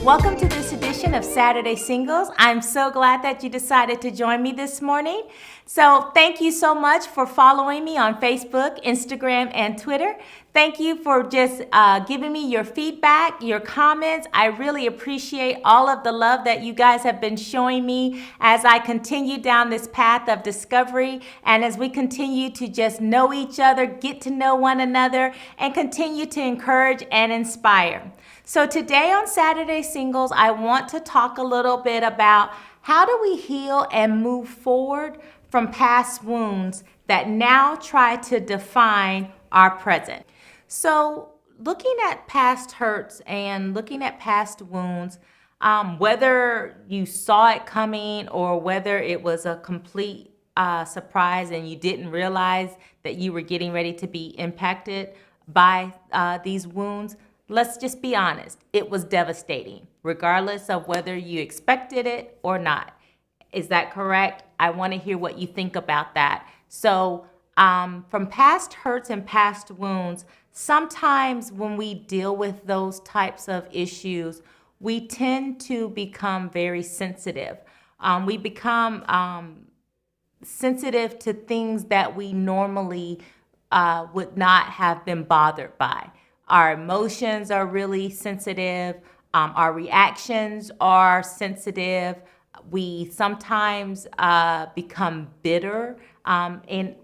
Welcome to this edition of Saturday Singles. I'm so glad that you decided to join me this morning. So thank you so much for following me on Facebook, Instagram, and Twitter. Thank you for just giving me your feedback, your comments. I really appreciate all of the love that you guys have been showing me as I continue down this path of discovery and as we continue to just know each other, get to know one another, and continue to encourage and inspire. So today on Saturday Singles, I want to talk a little bit about how do we heal and move forward from past wounds that now try to define our present. So looking at past hurts and looking at past wounds, whether you saw it coming or whether it was a complete surprise and you didn't realize that you were getting ready to be impacted by these wounds, let's just be honest, it was devastating, regardless of whether you expected it or not. Is that correct? I want to hear what you think about that. So from past hurts and past wounds, sometimes when we deal with those types of issues, we tend to become very sensitive. We become sensitive to things that we normally would not have been bothered by. Our emotions are really sensitive. Our reactions are sensitive. We sometimes become bitter, and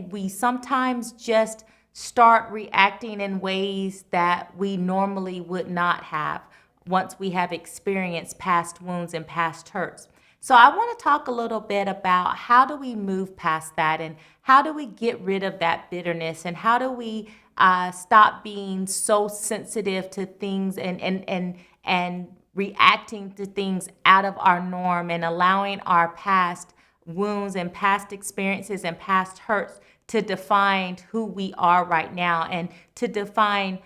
we sometimes just start reacting in ways that we normally would not have once we have experienced past wounds and past hurts. So I want to talk a little bit about how do we move past that and how do we get rid of that bitterness and how do we stop being so sensitive to things and reacting to things out of our norm and allowing our past wounds and past experiences and past hurts to define who we are right now and to define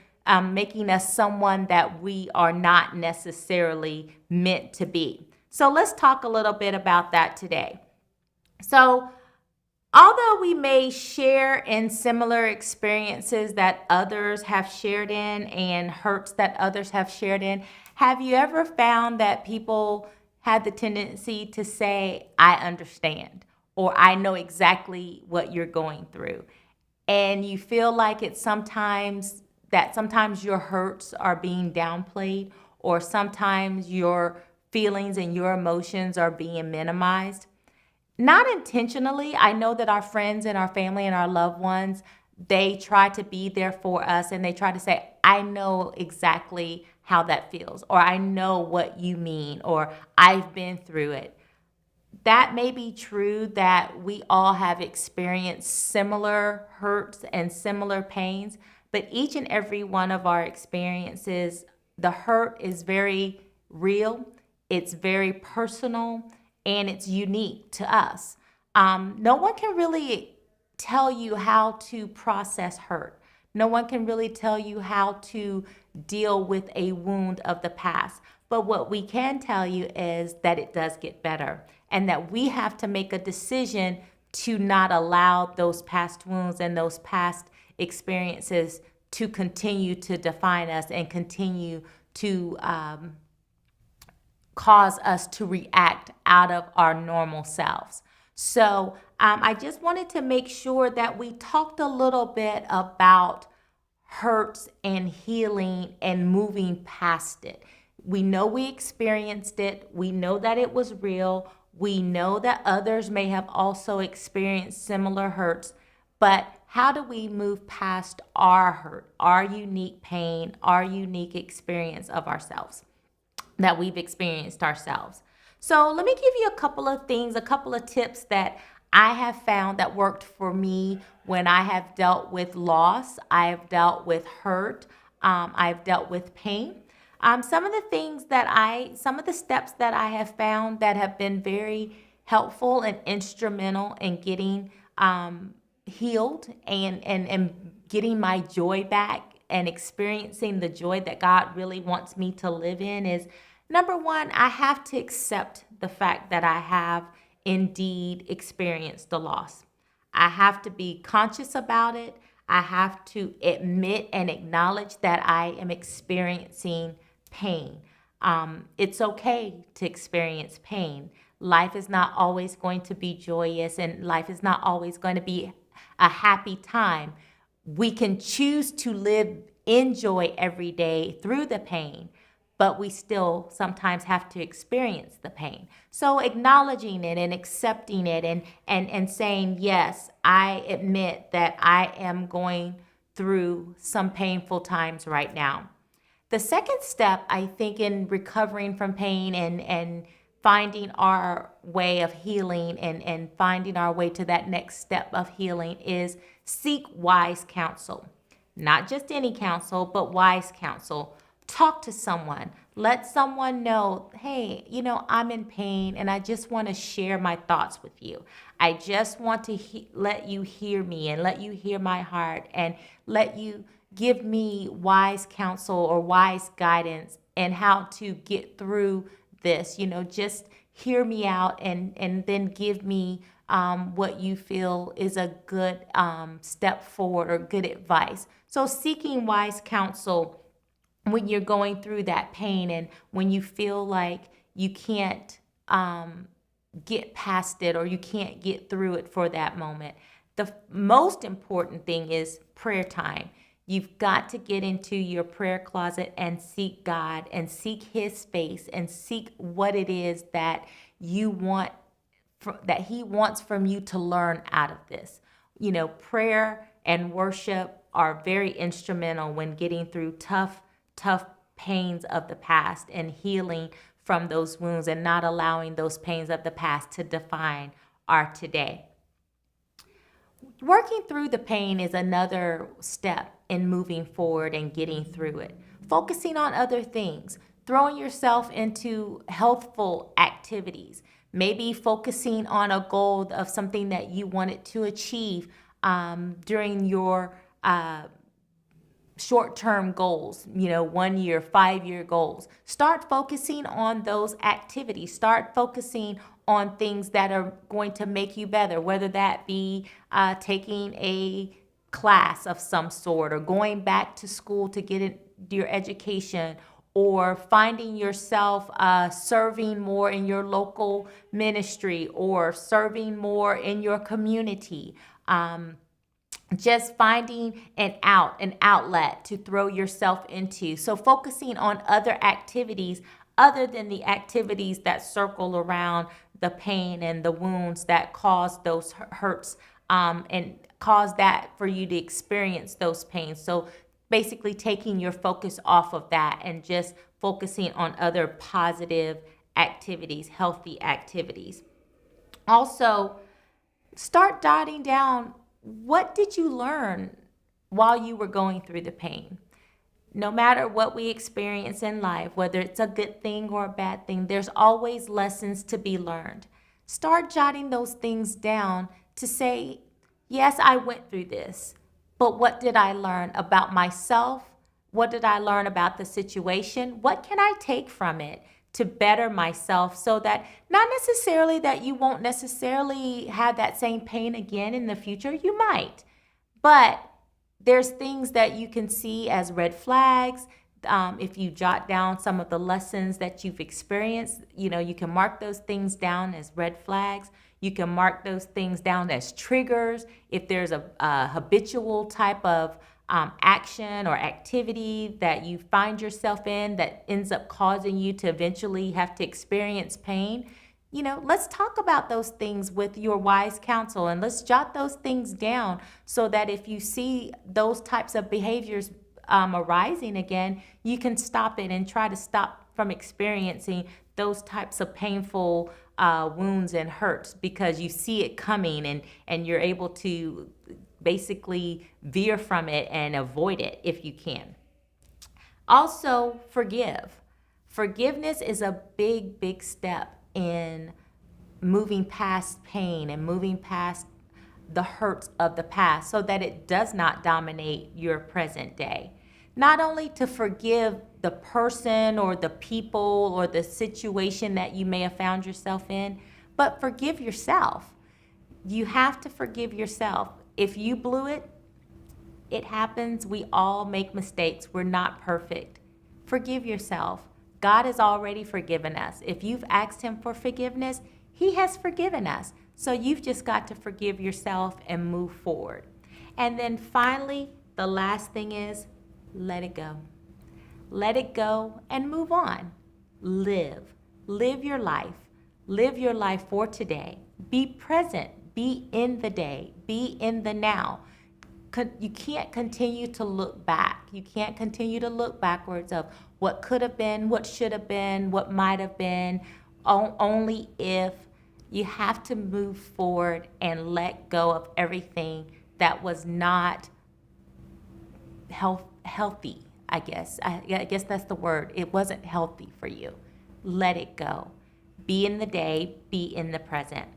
making us someone that we are not necessarily meant to be. So let's talk a little bit about that today. So although we may share in similar experiences that others have shared in and hurts that others have shared in, have you ever found that people had the tendency to say, I understand, or I know exactly what you're going through? And you feel like it's sometimes your hurts are being downplayed, or sometimes your feelings and your emotions are being minimized. Not intentionally. I know that our friends and our family and our loved ones, they try to be there for us and they try to say, I know exactly how that feels, or I know what you mean, or I've been through it. That may be true that we all have experienced similar hurts and similar pains, but each and every one of our experiences, the hurt is very real, it's very personal, and it's unique to us. No one can really tell you how to process hurt. No one can really tell you how to deal with a wound of the past. But what we can tell you is that it does get better and that we have to make a decision to not allow those past wounds and those past experiences to continue to define us and continue to cause us to react out of our normal selves. So I just wanted to make sure that we talked a little bit about hurts and healing and moving past it. We know we experienced it. We know that it was real. We know that others may have also experienced similar hurts, but how do we move past our hurt, our unique pain, our unique experience of ourselves that we've experienced ourselves? So let me give you a couple of things, a couple of tips that I have found that worked for me when I have dealt with loss, I have dealt with hurt, I've dealt with pain. Some of the steps that I have found that have been very helpful and instrumental in getting healed and getting my joy back and experiencing the joy that God really wants me to live in is, number one, I have to accept the fact that I have indeed experienced the loss. I have to be conscious about it. I have to admit and acknowledge that I am experiencing pain. It's okay to experience pain. Life is not always going to be joyous, and life is not always going to be a happy time. We can choose to live in joy every day through the pain, but we still sometimes have to experience the pain. So acknowledging it and accepting it, and saying, yes, I admit that I am going through some painful times right now. The second step, I think, in recovering from pain and finding our way of healing, and finding our way to that next step of healing, is seek wise counsel. Not just any counsel, but wise counsel. Talk to someone. Let someone know, hey, I'm in pain and I just want to share my thoughts with you. I just want to let you hear me and let you hear my heart, and let you give me wise counsel or wise guidance and how to get through this. Just hear me out, and then give me what you feel is a good step forward or good advice. So seeking wise counsel when you're going through that pain, and when you feel like you can't get past it, or you can't get through it for that moment. The most important thing is prayer time. You've got to get into your prayer closet and seek God, and seek His face, and seek what it is that you want, that He wants from you to learn out of this. Prayer and worship are very instrumental when getting through tough pains of the past, and healing from those wounds, and not allowing those pains of the past to define our today. Working through the pain is another step in moving forward and getting through it. Focusing on other things, throwing yourself into healthful activities, maybe focusing on a goal of something that you wanted to achieve during your short-term goals, 1 year, 5-year goals. Start focusing on those activities. Start focusing on things that are going to make you better, whether that be taking a class of some sort, or going back to school to get your education, or finding yourself serving more in your local ministry, or serving more in your community. Just finding an outlet to throw yourself into. So focusing on other activities other than the activities that circle around the pain and the wounds that cause those hurts, and cause that for you to experience those pains. So basically taking your focus off of that and just focusing on other positive activities, healthy activities. Also, start jotting down, what did you learn while you were going through the pain? No matter what we experience in life, whether it's a good thing or a bad thing, there's always lessons to be learned. Start jotting those things down to say, yes, I went through this, but what did I learn about myself? What did I learn about the situation? What can I take from it to better myself, so that not necessarily that you won't necessarily have that same pain again in the future? You might, but there's things that you can see as red flags. If you jot down some of the lessons that you've experienced, you can mark those things down as red flags. You can mark those things down as triggers. If there's a habitual type of action or activity that you find yourself in that ends up causing you to eventually have to experience pain, let's talk about those things with your wise counsel, and let's jot those things down, so that if you see those types of behaviors arising again, you can stop it and try to stop from experiencing those types of painful wounds and hurts, because you see it coming, and you're able to basically veer from it and avoid it if you can. Also, forgive. Forgiveness is a big step in moving past pain and moving past the hurts of the past, so that it does not dominate your present day. Not only to forgive the person or the people or the situation that you may have found yourself in, but forgive yourself. You have to forgive yourself. If you blew it, it happens. We all make mistakes. We're not perfect. Forgive yourself. God has already forgiven us. If you've asked him for forgiveness, he has forgiven us. So you've just got to forgive yourself and move forward. And then finally, the last thing is let it go. Let it go and move on. Live. Live your life. Live your life for today. Be present. Be in the day. Be in the now. You can't continue to look back. You can't continue to look backwards of what could have been, what should have been, what might have been, only if. You have to move forward and let go of everything that was not healthy, I guess. I guess that's the word. It wasn't healthy for you. Let it go. Be in the day, be in the present.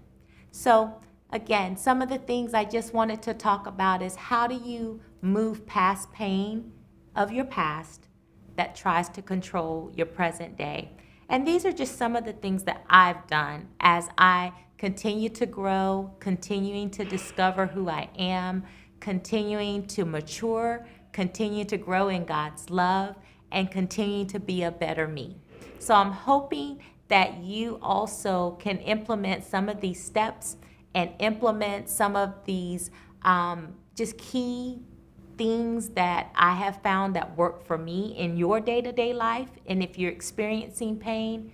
So again, some of the things I just wanted to talk about is how do you move past pain of your past that tries to control your present day. And these are just some of the things that I've done as I continue to grow, continuing to discover who I am, continuing to mature, continue to grow in God's love, and continue to be a better me. So I'm hoping that you also can implement some of these steps and implement some of these just key things that I have found that work for me in your day-to-day life. And if you're experiencing pain,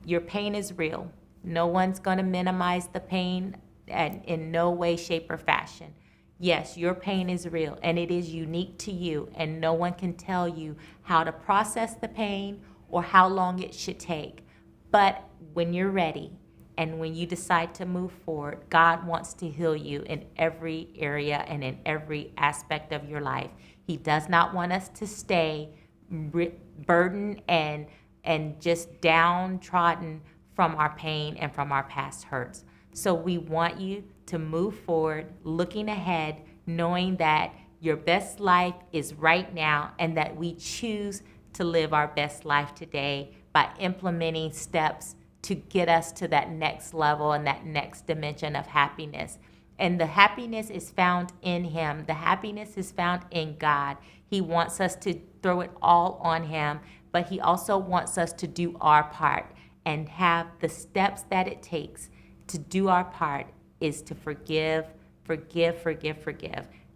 your pain is real. No one's going to minimize the pain in no way, shape, or fashion. Yes, your pain is real and it is unique to you, and no one can tell you how to process the pain or how long it should take. But when you're ready and when you decide to move forward, God wants to heal you in every area and in every aspect of your life. He does not want us to stay burdened and just downtrodden from our pain and from our past hurts. So we want you to move forward, looking ahead, knowing that your best life is right now and that we choose to live our best life today by implementing steps to get us to that next level and that next dimension of happiness. And the happiness is found in him. The happiness is found in God. He wants us to throw it all on him, but he also wants us to do our part and have the steps that it takes to do our part is to forgive,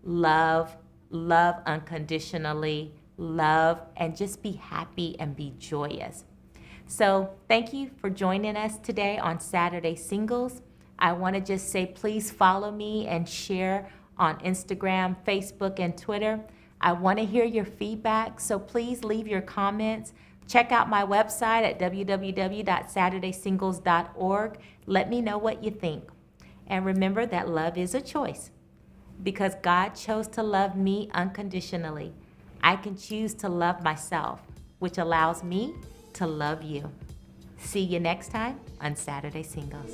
love unconditionally, love, and just be happy and be joyous. So thank you for joining us today on Saturday Singles. I want to just say, please follow me and share on Instagram, Facebook, and Twitter. I want to hear your feedback, so please leave your comments. Check out my website at www.SaturdaySingles.org. Let me know what you think. And remember that love is a choice. Because God chose to love me unconditionally, I can choose to love myself, which allows me to love you. See you next time on Saturday Singles.